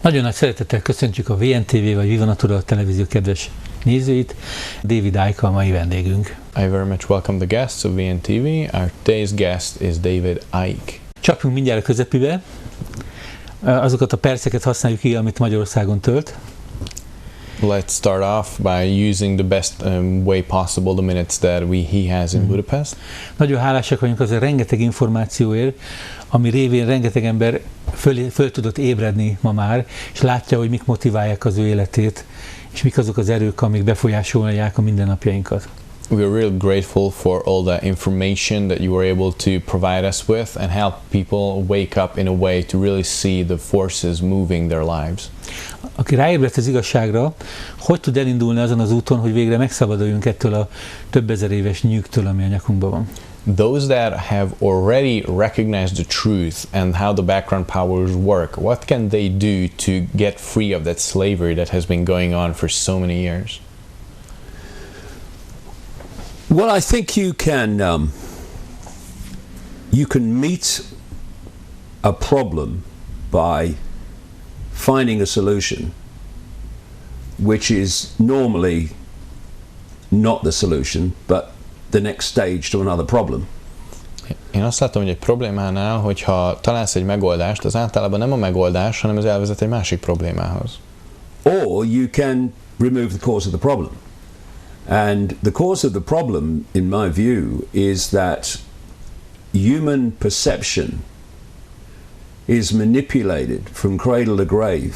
Nagyon nagy szeretettel köszöntjük a VNTV vagy Viva Natural televízió kedves nézőit. David Icke a mai vendégünk. I very much welcome the guests of VNTV. Our today's guest is David Icke. Csapjunk mindjárt a közepébe. Azokat a perceket használjuk ki, amit Magyarországon tölt. Let's start off by using the best way possible the minutes that he has in Budapest. Nagyon hálásak vagyunk azért rengeteg információért, ami révén rengeteg ember föl tudott ébredni ma már, és látja, hogy mik motiválják az ő életét, és mik azok az erők, amik befolyásolják a mindennapjainkat. We are really grateful for all the information that you were able to provide us with and help people wake up in a way to really see the forces moving their lives. Aki ráébredt az igazságra, hogy tud elindulni azon az úton, hogy végre megszabaduljunk ettől a több ezer éves nyűgtől, ami a nyakunkban van? Those that have already recognized the truth and how the background powers work, what can they do to get free of that slavery that has been going on for so many years? Well, I think you can meet a problem by finding a solution, which is normally not the solution, but the next stage to another problem. Én azt látom, hogy egy problémánál, hogyha találsz egy megoldást, az általában nem a megoldás, hanem az elvezet egy másik problémához. Or you can remove the cause of the problem. And the cause of the problem, in my view, is that human perception is manipulated from cradle to grave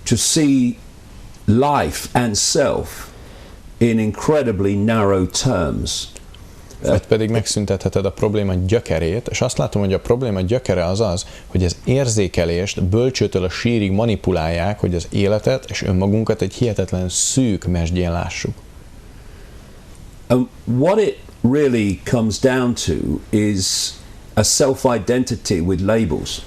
to see life and self in incredibly narrow terms. Vagy pedig megszüntetheted a probléma gyökerét, és azt látom, hogy a probléma gyökere az az, hogy az érzékelést bölcsőtől a sírig manipulálják, hogy az életet és önmagunkat egy hihetetlen szűk mesdjén lássuk. What it really comes down to is a self-identity with labels.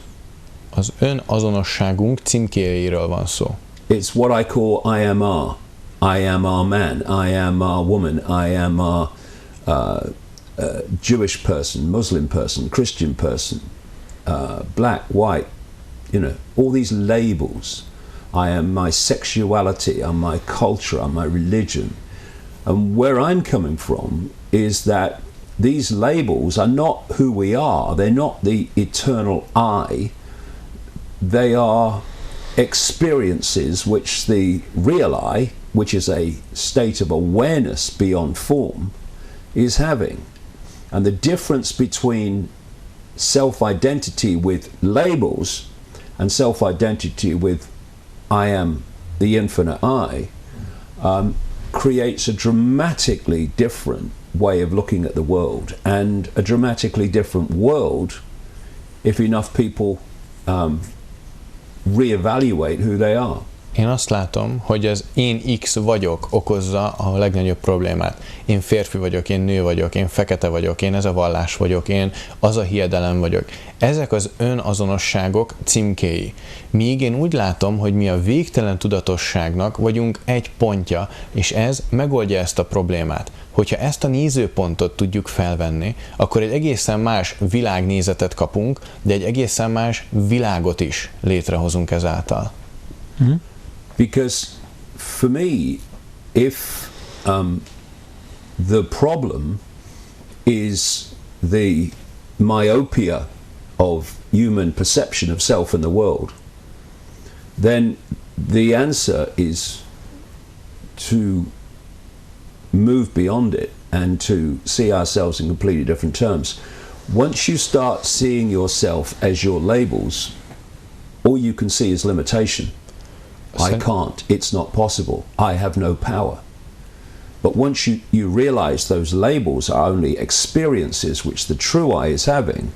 Az önazonosságunk címkéjéről van szó. It's what I call I am a. I am a man, I am a woman, I am a Jewish person, Muslim person, Christian person, black, white, all these labels. I am my sexuality, I'm my culture, I'm my religion. And where I'm coming from is that these labels are not who we are, they're not the eternal I, they are experiences which the real I, which is a state of awareness beyond form, is having. And the difference between self-identity with labels and self-identity with I am the infinite I creates a dramatically different way of looking at the world, and a dramatically different world if enough people reevaluate who they are. Én azt látom, hogy az én X vagyok okozza a legnagyobb problémát. Én férfi vagyok, én nő vagyok, én fekete vagyok, én ez a vallás vagyok, én az a hiedelem vagyok. Ezek az önazonosságok címkéi. Míg én úgy látom, hogy mi a végtelen tudatosságnak vagyunk egy pontja, és ez megoldja ezt a problémát. Hogyha ezt a nézőpontot tudjuk felvenni, akkor egy egészen más világnézetet kapunk, de egy egészen más világot is létrehozunk ezáltal. Mm-hmm. Because for me, if the problem is the myopia of human perception of self and the world, then the answer is to move beyond it and to see ourselves in completely different terms. Once you start seeing yourself as your labels, all you can see is limitation. I can't, it's not possible, I have no power. But once you realize those labels are only experiences which the true I is having,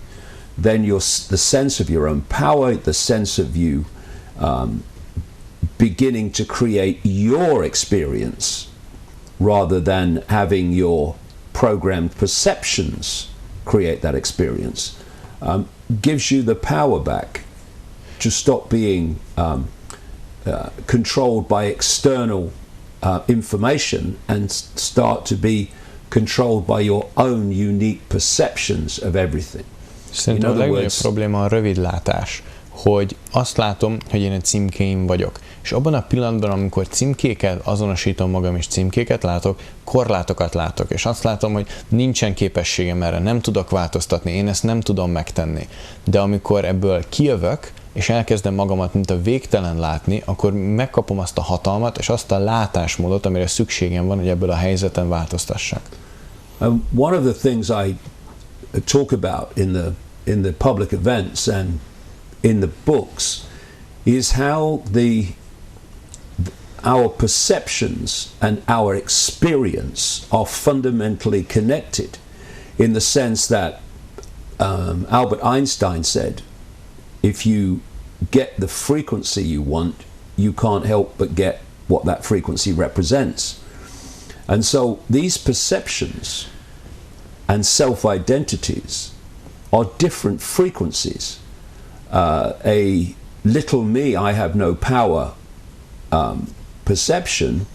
then the sense of your own power, the sense of you beginning to create your experience rather than having your programmed perceptions create that experience, gives you the power back to stop being controlled by external information and start to be controlled by your own unique perceptions of everything. Szerintem a legnagyobb probléma a rövidlátás, hogy azt látom, hogy én egy címkéim vagyok. És abban a pillanatban, amikor címkéket azonosítom magam, és címkéket látok, korlátokat látok. És azt látom, hogy nincsen képességem erre, nem tudok változtatni, én ezt nem tudom megtenni. De amikor ebből kijövök, és elkezdem magamat, mint a végtelen látni, akkor megkapom azt a hatalmat, és azt a látásmódot, amire szükségem van, hogy ebből a helyzeten változtassak. One of the things I talk about in the public events and in the books is how our perceptions and our experience are fundamentally connected, in the sense that Albert Einstein said, if you get the frequency you want, you can't help but get what that frequency represents. And so these perceptions and self-identities are different frequencies. A little me, I have no power perception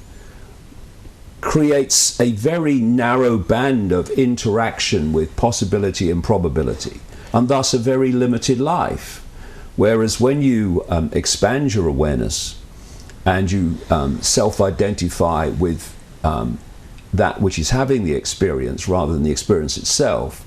creates a very narrow band of interaction with possibility and probability, and thus a very limited life. Whereas when you expand your awareness and you self-identify with that which is having the experience rather than the experience itself,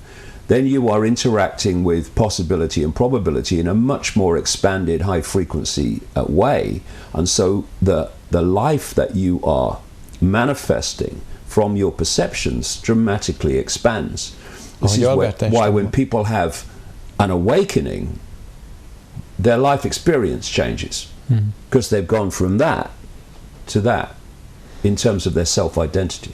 then you are interacting with possibility and probability in a much more expanded high-frequency way. And so the life that you are manifesting from your perceptions dramatically expands. This is why when people have an awakening, their life experience changes, because they've gone from that to that in terms of their self-identity.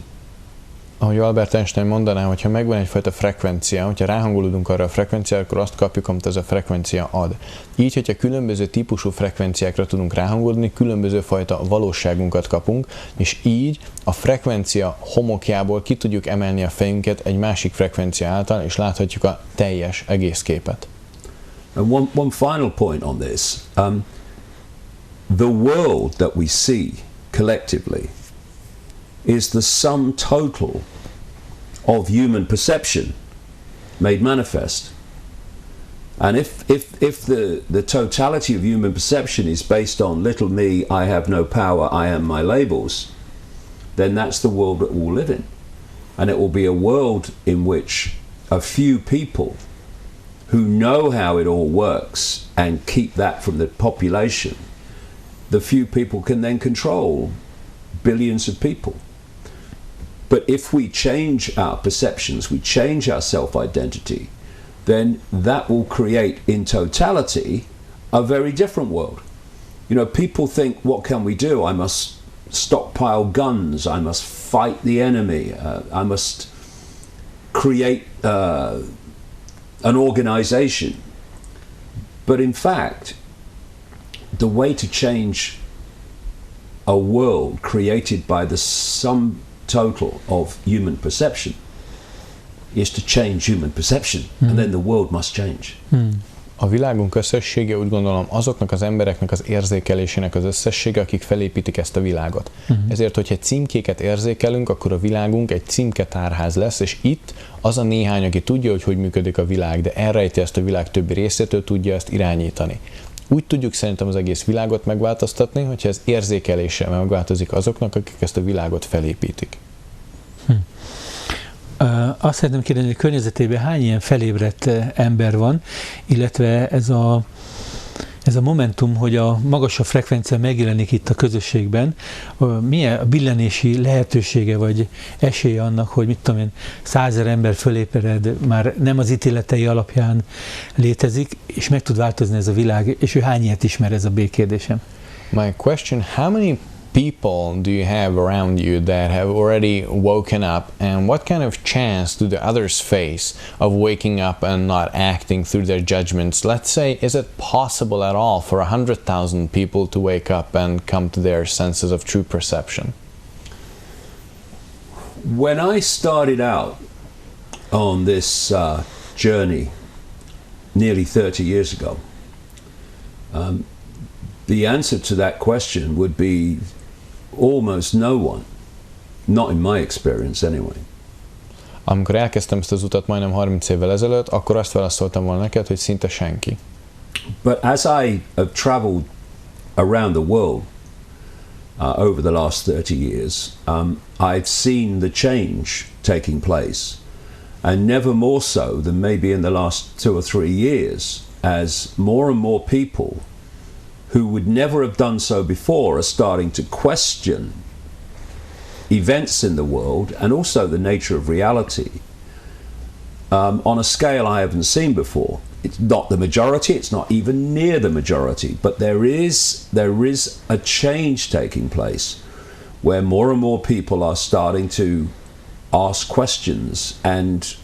Ahogy Albert Einstein mondaná, hogyha megvan egyfajta frekvencia, hogyha ráhangolódunk arra a frekvenciára, akkor azt kapjuk, amit ez a frekvencia ad. Így, hogyha különböző típusú frekvenciákra tudunk ráhangolódni, különböző fajta valóságunkat kapunk, és így a frekvencia homokjából ki tudjuk emelni a fejünket egy másik frekvencia által, és láthatjuk a teljes egész képet. And one final point on this, the world that we see collectively is the sum total of human perception made manifest. And if the totality of human perception is based on little me, I have no power, I am my labels, then that's the world that we'll live in. And it will be a world in which a few people who know how it all works and keep that from the population, the few people can then control billions of people. But if we change our perceptions, we change our self-identity, then that will create in totality a very different world. You know, people think, what can we do? I must stockpile guns, I must fight the enemy, I must create an organization. But in fact, the way to change a world created by the sum total of human perception is to change human perception, and then the world must change. A világunk összessége, úgy gondolom, azoknak az embereknek az érzékelésének az összessége, akik felépítik ezt a világot. Ezért, hogyha címkéket érzékelünk, akkor a világunk egy címketárház lesz, és itt az a néhány, aki tudja, hogy működik a világ, de elrejti ezt a világ többi részétől, tudja ezt irányítani. Úgy tudjuk szerintem az egész világot megváltoztatni, hogyha ez érzékelése megváltozik azoknak, akik ezt a világot felépítik. Azt szeretném kérdezni, hogy környezetében hány ilyen felébredt ember van, illetve ez a momentum, hogy a magasabb frekvencia megjelenik itt a közösségben, milyen a billenési lehetősége vagy esélye annak, hogy mit tudom én, 100 000 ember fölébred, már nem az ítéletei alapján létezik, és meg tud változni ez a világ, és ő hány ilyet ismer, ez a B-kérdésem? My question, how many people do you have around you that have already woken up, and what kind of chance do the others face of waking up and not acting through their judgments? Let's say, is it possible at all for 100,000 people to wake up and come to their senses of true perception? When I started out on this journey nearly 30 years ago, the answer to that question would be almost no one, not in my experience anyway. Amikor elkezdtem ezt az utat majdnem 30 évvel ezelőtt, akkor azt válaszoltam volna neked, hogy szinte senki. But as I have traveled around the world over the last 30 years, I've seen the change taking place, and never more so than maybe in the last 2 or 3 years, as more and more people who would never have done so before are starting to question events in the world and also the nature of reality on a scale I haven't seen before. It's not the majority, it's not even near the majority, but there is a change taking place where more and more people are starting to ask questions and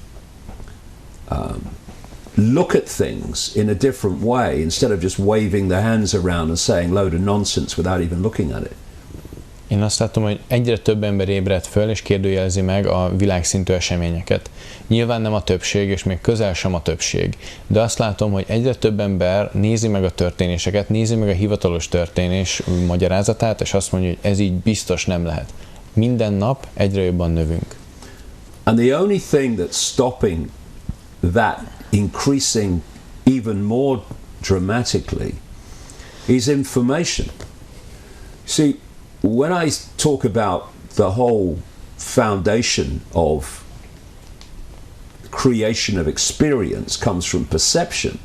look at things in a different way instead of just waving their hands around and saying load of nonsense without even looking at it. Én azt látom, hogy egyre több ember ébred föl és kérdőjelezi meg a világszintű eseményeket. Nyilván nem a többség, és még közel sem a többség, de azt látom, hogy egyre több ember nézi meg a történéseket, nézi meg a hivatalos történés magyarázatát, és azt mondja, hogy ez így biztos nem lehet. Minden nap egyre jobban növünk. And the only thing that's stopping that increasing even more dramatically is information. See, when I talk about the whole foundation of creation of experience comes from perception,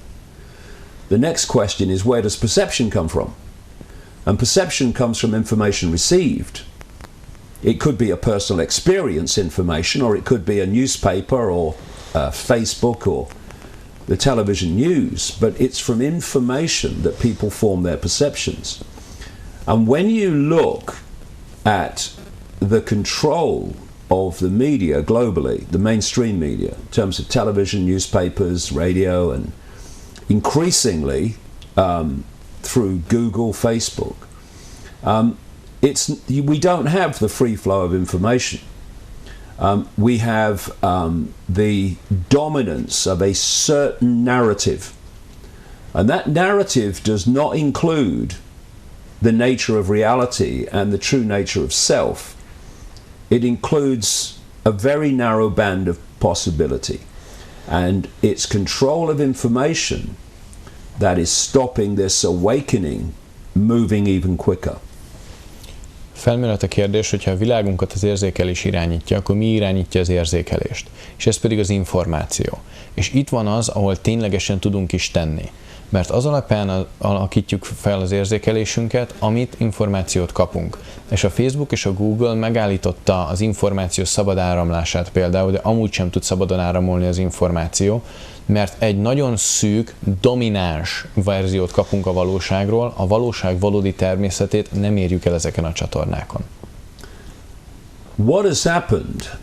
the next question is, where does perception come from? And perception comes from information received. It could be a personal experience information, or it could be a newspaper or Facebook or the television news, but it's from information that people form their perceptions. And when you look at the control of the media globally, the mainstream media, in terms of television, newspapers, radio, and increasingly through Google, Facebook, we don't have the free flow of information. We have the dominance of a certain narrative. And that narrative does not include the nature of reality and the true nature of self. It includes a very narrow band of possibility. And it's control of information that is stopping this awakening moving even quicker. Felmerült a kérdés, hogyha a világunkat az érzékelés irányítja, akkor mi irányítja az érzékelést? És ez pedig az információ. És itt van az, ahol ténylegesen tudunk is tenni. Mert az alapján alakítjuk fel az érzékelésünket, amit információt kapunk. És a Facebook és a Google megállította az információ szabad áramlását például, de amúgy sem tud szabadon áramolni az információ, mert egy nagyon szűk, domináns verziót kapunk a valóságról, a valóság valódi természetét nem érjük el ezeken a csatornákon. What has happened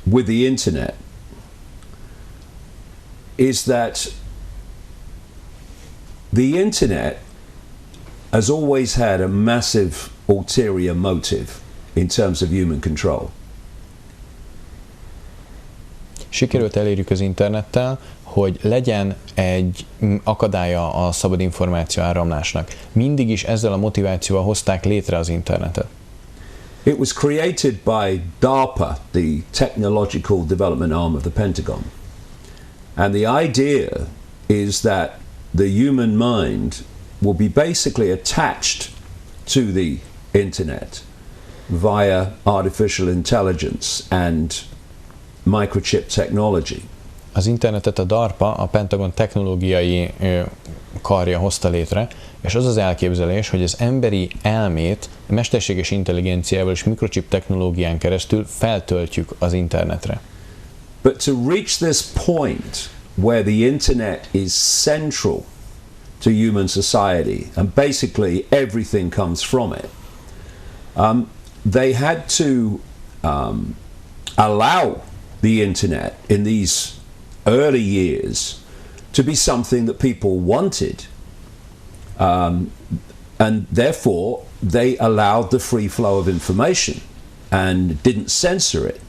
with the internet is that the internet has always had a massive ulterior motive in terms of human control. Sikerült elérjük az internettel, hogy legyen egy akadálya a szabad információ áramlásnak. Mindig is ezzel a motivációval hozták létre az internetet. It was created by DARPA, the Technological Development Arm of the Pentagon. And the idea is that the human mind will be basically attached to the internet via artificial intelligence and microchip technology. Az internetet a DARPA, a Pentagon technológiai karja hozta létre, és az az elképzelés, hogy az emberi elmét mesterséges intelligenciával és mikrochip technológián keresztül feltöltjük az internetre. But to reach this point where the internet is central to human society and basically everything comes from it, they had to allow the internet in these early years to be something that people wanted, and therefore they allowed the free flow of information and didn't censor it,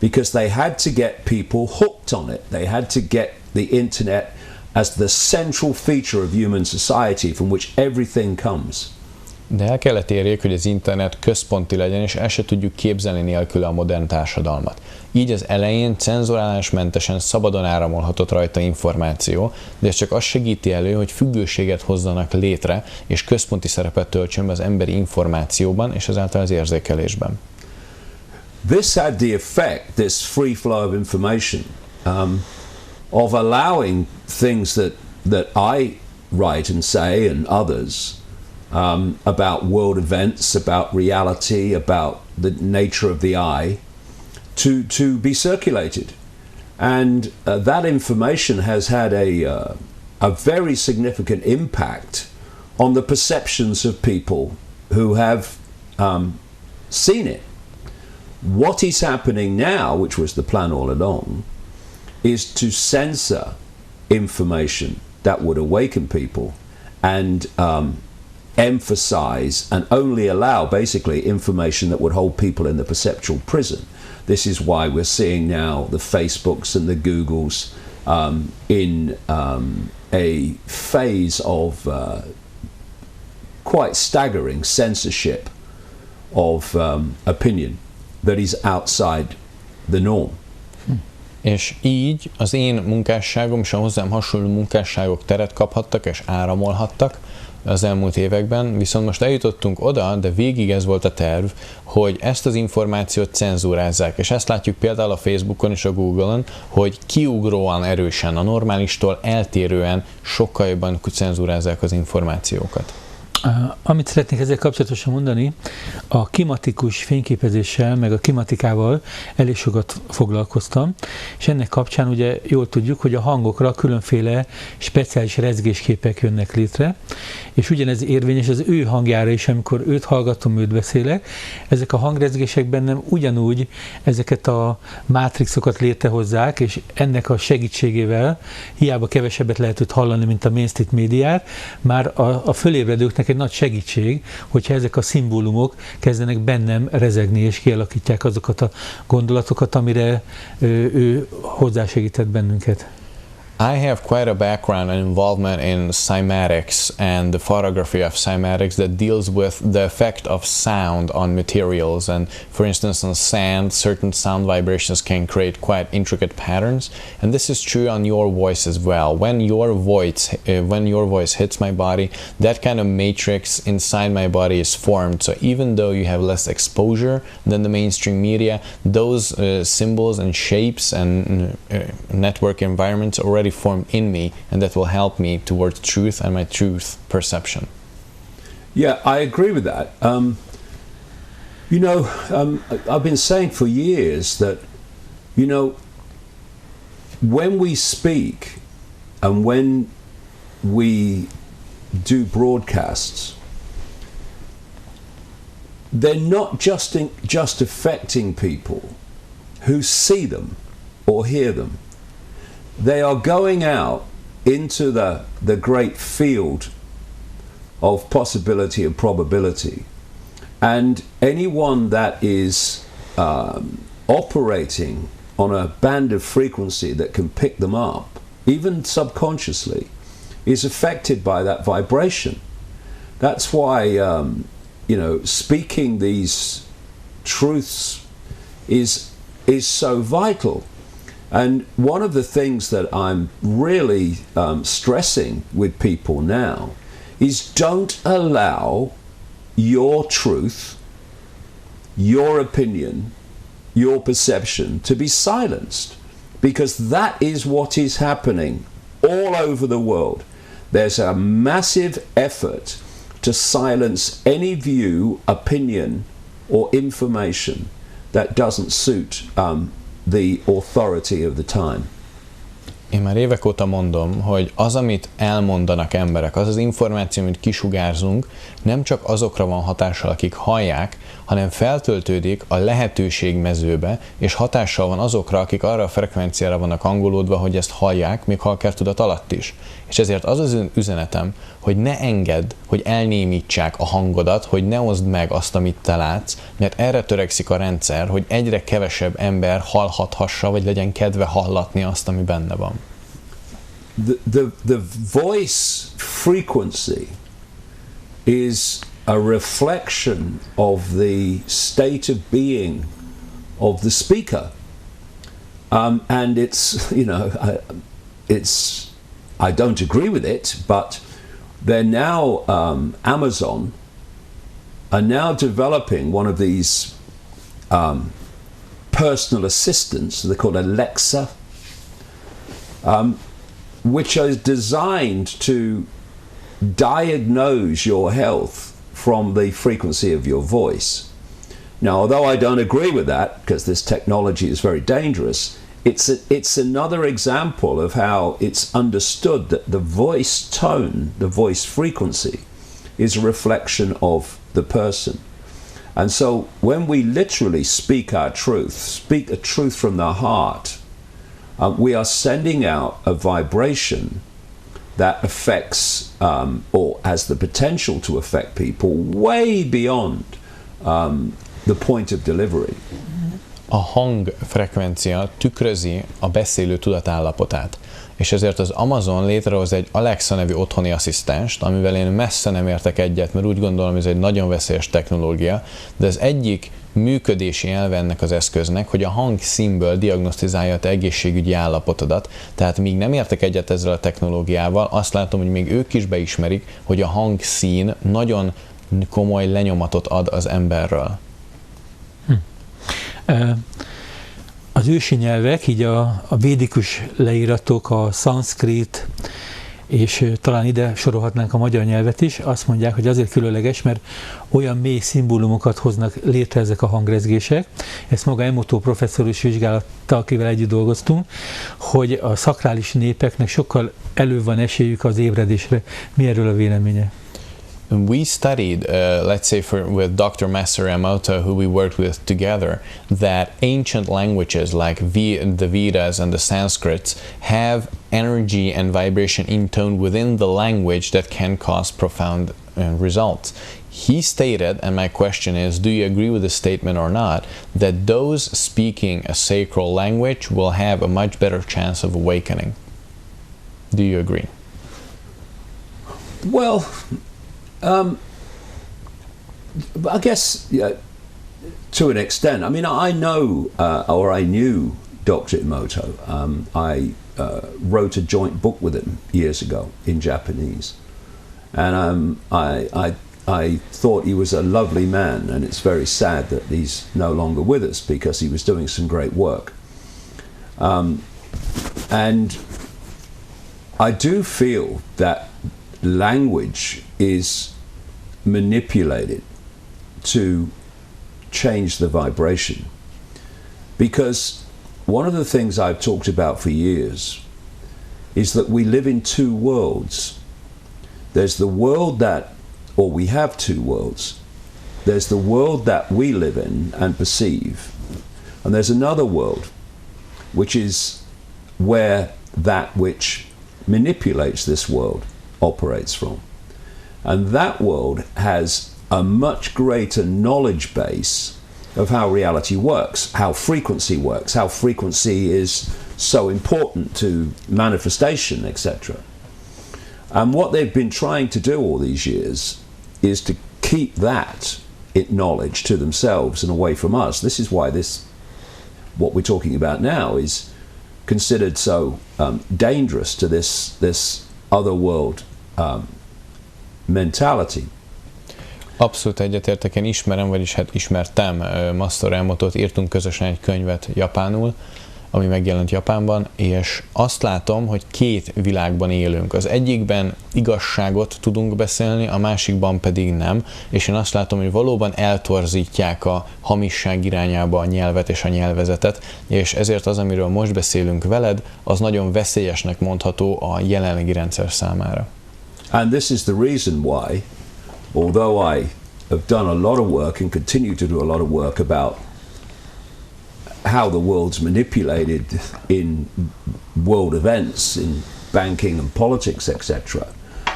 because they had to get people hooked on it. They had to get the internet as the central feature of human society from which everything comes. De el kellett érjék, hogy az internet központi legyen, és el se tudjuk képzelni nélküle a modern társadalmat. Így az elején cenzurálásmentesen szabadon áramolhatott rajta információ, de ez csak azt segíti elő, hogy függőséget hozzanak létre, és központi szerepet töltsön be az emberi információban, és ezáltal az érzékelésben. This had the effect, this free flow of information, of allowing things that I write and say and others about world events, about reality, about the nature of the eye, to be circulated. And that information has had a very significant impact on the perceptions of people who have seen it. What is happening now, which was the plan all along, is to censor information that would awaken people and emphasize and only allow basically information that would hold people in the perceptual prison. This is why we're seeing now the Facebooks and the Googles in a phase of quite staggering censorship of opinion that is outside the norm. És így az én munkásságom és a hozzám hasonló munkásságok teret kaphattak és áramolhattak az elmúlt években, viszont most eljutottunk oda, de végig ez volt a terv, hogy ezt az információt cenzúrázzák, és ezt látjuk például a Facebookon és a Google-on, hogy kiugróan erősen, a normálistól eltérően sokkal jobban cenzúrázzák az információkat. Amit szeretnék ezzel kapcsolatosan mondani, a kimatikus fényképezéssel, meg a kimatikával elég sokat foglalkoztam, és ennek kapcsán ugye jól tudjuk, hogy a hangokra különféle speciális rezgésképek jönnek létre, és ugyanez érvényes az ő hangjára is, amikor őt hallgatom, őt beszélek. Ezek a hangrezgések bennem ugyanúgy ezeket a mátrixokat létrehozzák, és ennek a segítségével hiába kevesebbet lehet őt hallani, mint a mainstream médiát, már a fölébredőknek egy nagy segítség, hogyha ezek a szimbólumok kezdenek bennem rezegni, és kialakítják azokat a gondolatokat, amire ő hozzásegített bennünket. I have quite a background and involvement in cymatics and the photography of cymatics that deals with the effect of sound on materials. And for instance, on sand, certain sound vibrations can create quite intricate patterns. And this is true on your voice as well. When your voice hits my body, that kind of matrix inside my body is formed. So even though you have less exposure than the mainstream media, those symbols and shapes and network environments already formed in me, and that will help me towards truth and my truth perception. Yeah, I agree with that. I've been saying for years that, when we speak and when we do broadcasts, they're not just affecting people who see them or hear them. They are going out into the great field of possibility and probability, and anyone that is operating on a band of frequency that can pick them up, even subconsciously, is affected by that vibration. That's why speaking these truths is so vital. And one of the things that I'm really stressing with people now is don't allow your truth, your opinion, your perception to be silenced, because that is what is happening all over the world. There's a massive effort to silence any view, opinion, or information that doesn't suit the authority of the time. Én már évek óta mondom, hogy az, amit elmondanak emberek, az az információ, amit kisugárzunk, nem csak azokra van hatással, akik hallják, hanem feltöltődik a lehetőség mezőbe, és hatással van azokra, akik arra a frekvenciára vannak hangolódva, hogy ezt hallják, még halkártudat alatt is. És ezért az az üzenetem, hogy ne engedd, hogy elnémítsák a hangodat, hogy ne oszd meg azt, amit te látsz, mert erre törekszik a rendszer, hogy egyre kevesebb ember hallhathassa, vagy legyen kedve hallatni azt, ami benne van. The voice frequency is a reflection of the state of being of the speaker. And it's, you know, I don't agree with it, but they're now, Amazon are now developing one of these personal assistants, they're called Alexa, which is designed to diagnose your health from the frequency of your voice. Now, although I don't agree with that, because this technology is very dangerous, it's another example of how it's understood that the voice tone, the voice frequency, is a reflection of the person. And so when we literally speak our truth, speak a truth from the heart, we are sending out a vibration that affects or has the potential to affect people way beyond the point of delivery. A hangfrekvencia tükrözi a beszélő tudatállapotát, és ezért az Amazon létrehoz egy Alexa nevű otthoni asszisztenst, amivel én messze nem értek egyet, mert úgy gondolom, ez egy nagyon veszélyes technológia, de az egyik működési elve ennek az eszköznek, hogy a hangszínből diagnosztizálja a te egészségügyi állapotodat, tehát míg nem értek egyet ezzel a technológiával, azt látom, hogy még ők is beismerik, hogy a hangszín nagyon komoly lenyomatot ad az emberről. Az ősi nyelvek, így a védikus leíratok, a szanszkrit, és talán ide sorolhatnánk a magyar nyelvet is, azt mondják, hogy azért különleges, mert olyan mély szimbólumokat hoznak létre ezek a hangrezgések. Ezt maga Emotó professzor is vizsgálatta, akivel együtt dolgoztunk, hogy a szakrális népeknek sokkal előbb van esélyük az ébredésre. Mi erről a véleménye? We studied, let's say with Dr. Master Emoto, who we worked with together, that ancient languages like the Vedas and the Sanskrits have energy and vibration intoned within the language that can cause profound results. He stated, and my question is, do you agree with this statement or not, that those speaking a sacral language will have a much better chance of awakening? Do you agree? Well, I guess to an extent. I mean, I know, or I knew Dr. Emoto. I wrote a joint book with him years ago in Japanese, and I thought he was a lovely man, and it's very sad that he's no longer with us because he was doing some great work. And I do feel that language is manipulated to change the vibration, because one of the things I've talked about for years is that we live in two worlds. There's the world that, or we have two worlds. There's the world that we live in and perceive, and there's another world which is where that which manipulates this world operates from. And that world has a much greater knowledge base of how reality works, how frequency is so important to manifestation, etc. And what they've been trying to do all these years is to keep that knowledge to themselves and away from us. This is why what we're talking about now is considered so dangerous to this other world mentality. Abszolút egyetértek, én ismerem, vagyis hát ismertem Master Emotót, írtunk közösen egy könyvet japánul, ami megjelent Japánban, és azt látom, hogy két világban élünk. Az egyikben igazságot tudunk beszélni, a másikban pedig nem, és én azt látom, hogy valóban eltorzítják a hamisság irányába a nyelvet és a nyelvezetet, és ezért az, amiről most beszélünk veled, az nagyon veszélyesnek mondható a jelenlegi rendszer számára. And this is the reason why, although I have done a lot of work and continue to do a lot of work about how the world's manipulated in world events, in banking and politics, etc.,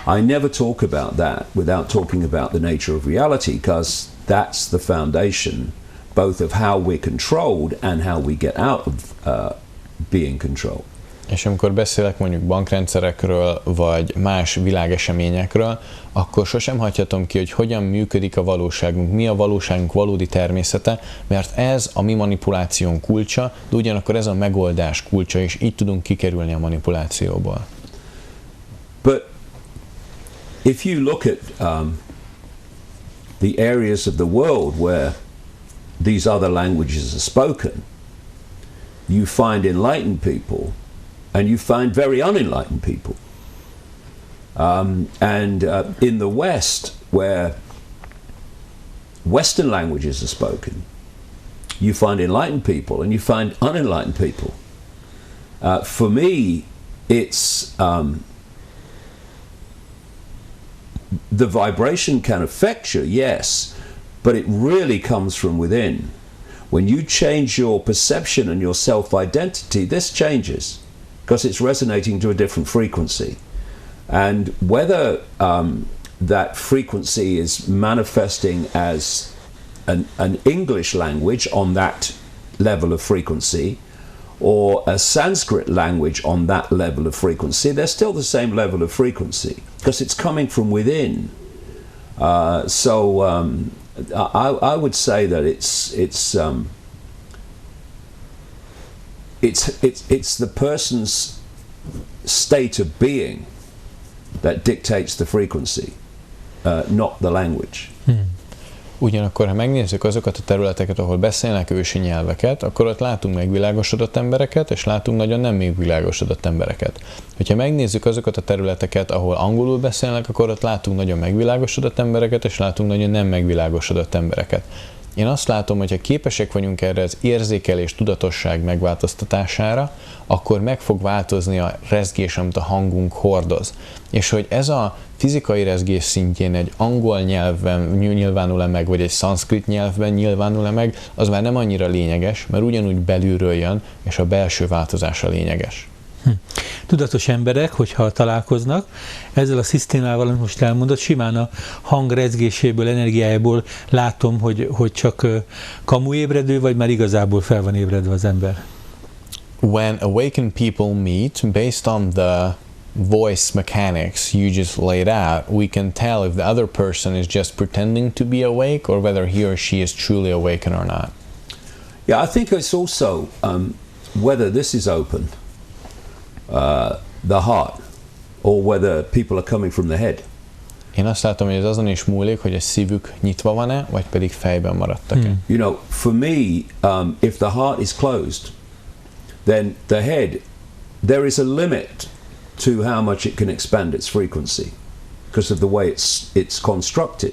I never talk about that without talking about the nature of reality, because that's the foundation both of how we're controlled and how we get out of being controlled. És amikor beszélek mondjuk bankrendszerekről, vagy más világeseményekről, akkor sosem hagyhatom ki, hogy hogyan működik a valóságunk, mi a valóságunk valódi természete, mert ez a mi manipulációnk kulcsa, de ugyanakkor ez a megoldás kulcsa, és így tudunk kikerülni a manipulációból. But if you look at the areas of the world where these other languages are spoken, you find enlightened people and you find very unenlightened people. In the West, where Western languages are spoken, you find enlightened people and you find unenlightened people. For me, it's the vibration can affect you, yes, but it really comes from within. When you change your perception and your self-identity, this changes because it's resonating to a different frequency. And whether that frequency is manifesting as an English language on that level of frequency, or a Sanskrit language on that level of frequency, they're still the same level of frequency because it's coming from within. I would say that it's the person's state of being that dictates the frequency, not the language. Ugyanakkor, ha megnézzük azokat a területeket, ahol beszélnek ősi nyelveket, akkor ott látunk megvilágosodott embereket, és látunk nagyon nem megvilágosodott embereket. Hogyha megnézzük azokat a területeket, ahol angolul beszélnek, akkor ott látunk nagyon megvilágosodott embereket, és látunk nagyon nem megvilágosodott embereket. Én azt látom, hogy ha képesek vagyunk erre az érzékelés, tudatosság megváltoztatására, akkor meg fog változni a rezgés, amit a hangunk hordoz. És hogy ez a fizikai rezgés szintjén egy angol nyelven nyilvánul-e meg, vagy egy szanszkrit nyelvben nyilvánul-e meg, az már nem annyira lényeges, mert ugyanúgy belülről jön, és a belső változás a lényeges. Tudatos emberek, hogyha találkoznak, ezzel a szisztémával, amit most elmondott, simán a hang rezgéséből, energiájából látom, hogy csak kamuébredő, vagy már igazából fel van ébredve az ember. When awakened people meet, based on the voice mechanics you just laid out, we can tell if the other person is just pretending to be awake or whether he or she is truly awakened or not. Yeah, I think it's also whether this is open, the heart, or whether people are coming from the head. Én azt látom, hogy ez azon is múlik, hogy a szívük nyitva van-e, vagy pedig fejben maradtak-e. You know, for me, if the heart is closed, then the head, there is a limit to how much it can expand its frequency because of the way it's constructed.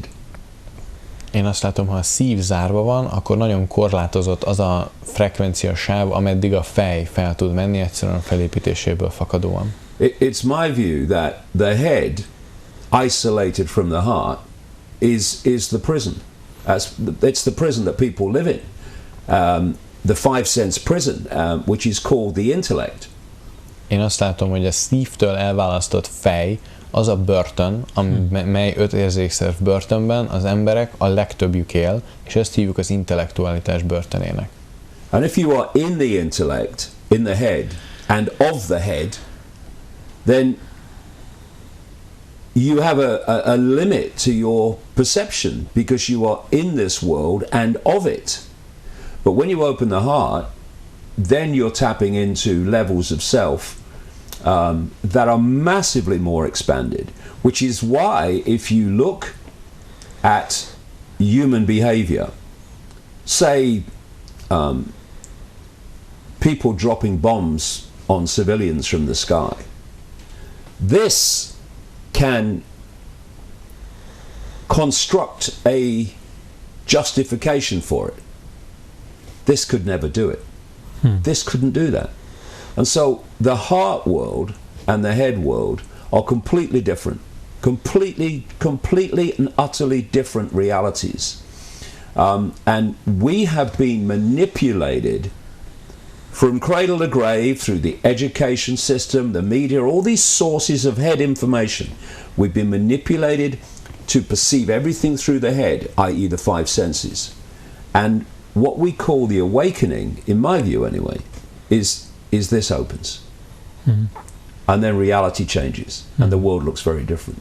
Én azt látom, ha a szív zárva van, akkor nagyon korlátozott az a frekvencia sáv, ameddig a fej fel tud menni, egyszerűen a felépítéséből fakadóan. It's my view that the head, isolated from the heart, is the prison. It's the prison that people live in. The five sense prison, which is called the intellect. Én azt látom, hogy a szívtől elválasztott fej az a börtön, mely 5 érzékszerv börtönben az emberek a legtöbbjük él, és ezt hívjuk az intellektualitás börtönének. And if you are in the intellect, in the head, and of the head, then you have a limit to your perception because you are in this world and of it. But when you open the heart, then you're tapping into levels of self that are massively more expanded, which is why if you look at human behavior, say people dropping bombs on civilians from the sky, this can construct a justification for it. This could never do it. This couldn't do that. And so the heart world and the head world are completely different. Completely and utterly different realities. And we have been manipulated from cradle to grave through the education system, the media, all these sources of head information. We've been manipulated to perceive everything through the head, i.e. the five senses. And what we call the awakening, in my view anyway, is this opens. And then reality changes, and the world looks very different.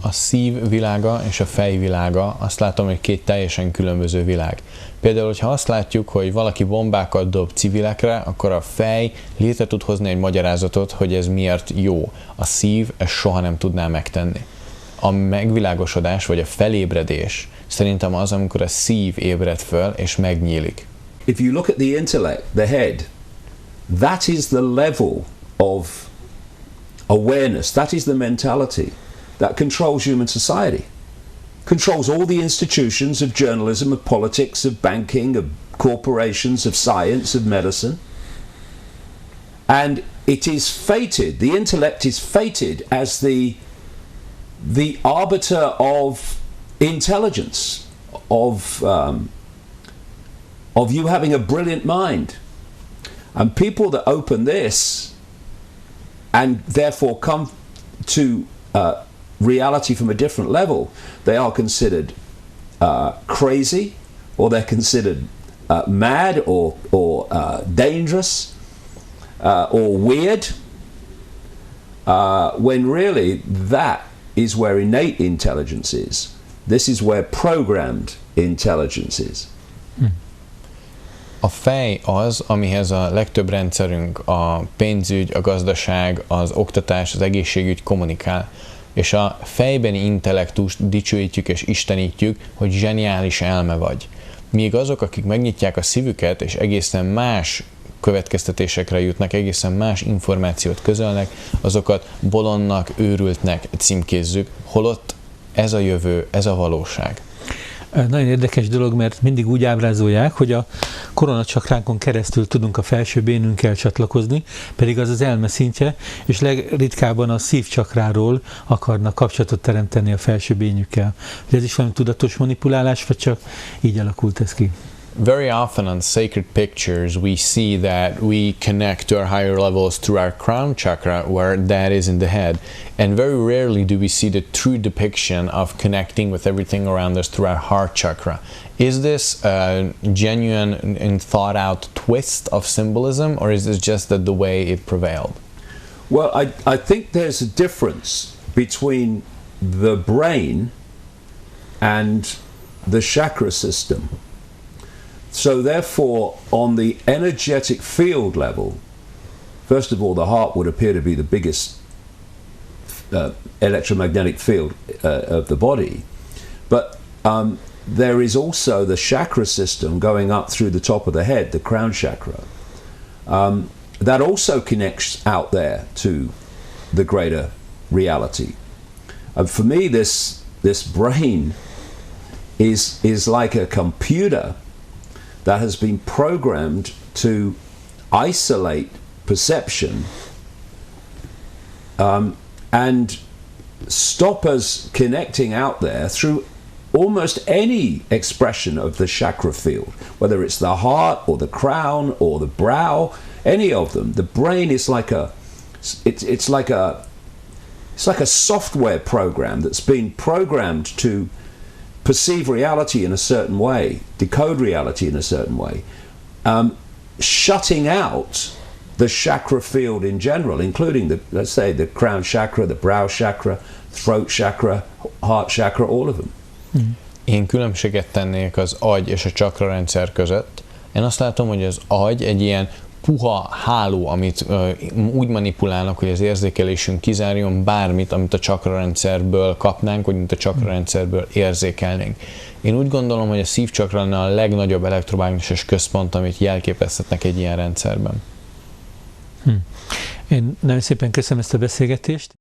A szív világa és a fej világa, azt látom, hogy két teljesen különböző világ. Például, hogyha azt látjuk, hogy valaki bombákat dob civilekre, akkor a fej létre tud hozni egy magyarázatot, hogy ez miért jó. A szív ezt soha nem tudná megtenni. A megvilágosodás vagy a felébredés szerintem az, amikor a szív ébred föl és megnyílik. If you look at the intellect, the head, that is the level of awareness, that is the mentality that controls human society, controls all the institutions of journalism, of politics, of banking, of corporations, of science, of medicine. And it is fated, the intellect is fated as the arbiter of intelligence, of you having a brilliant mind. And people that open this and therefore come to reality from a different level, they are considered crazy, or they're considered mad, or dangerous, or weird, when really that is where innate intelligence is. This is where programmed intelligence is. A fej az, amihez a legtöbb rendszerünk, a pénzügy, a gazdaság, az oktatás, az egészségügy kommunikál. És a fejbeni intellektust dicsőítjük és istenítjük, hogy zseniális elme vagy. Míg azok, akik megnyitják a szívüket, és egészen más következtetésekre jutnak, egészen más információt közölnek, azokat bolondnak, őrültnek címkézzük, holott ez a jövő, ez a valóság. Nagyon érdekes dolog, mert mindig úgy ábrázolják, hogy a koronacakránkon keresztül tudunk a felső bénünkkel csatlakozni, pedig az az elme szintje, és legritkábban a szívcsakráról akarnak kapcsolatot teremteni a felső bénjükkel. Ez is valami tudatos manipulálás, vagy csak így alakult ez ki? Very often on sacred pictures we see that we connect to our higher levels through our crown chakra, where that is in the head, and very rarely do we see the true depiction of connecting with everything around us through our heart chakra. Is this a genuine and thought out twist of symbolism, or is this just the way it prevailed? Well, I think there's a difference between the brain and the chakra system. So therefore, on the energetic field level, first of all, the heart would appear to be the biggest electromagnetic field of the body. But there is also the chakra system going up through the top of the head, the crown chakra, that also connects out there to the greater reality. And for me, this brain is like a computer that has been programmed to isolate perception and stop us connecting out there through almost any expression of the chakra field, whether it's the heart or the crown or the brow, any of them. The brain is like it's like a software program that's been programmed to perceive reality in a certain way, decode reality in a certain way, shutting out the chakra field in general, including let's say the crown chakra, the brow chakra, throat chakra, heart chakra, all of them. Én különbséget tennék az agy és a csakrarendszer között. Én azt látom, hogy az agy egy ilyen puha háló, amit úgy manipulálnak, hogy az érzékelésünk kizárjon bármit, amit a csakrarendszerből kapnánk, vagy amit a csakrarendszerből érzékelnénk. Én úgy gondolom, hogy a szívcsakra lenne a legnagyobb elektromágneses központ, amit jelképezhetnek egy ilyen rendszerben. Én nagyon szépen köszönöm ezt a beszélgetést.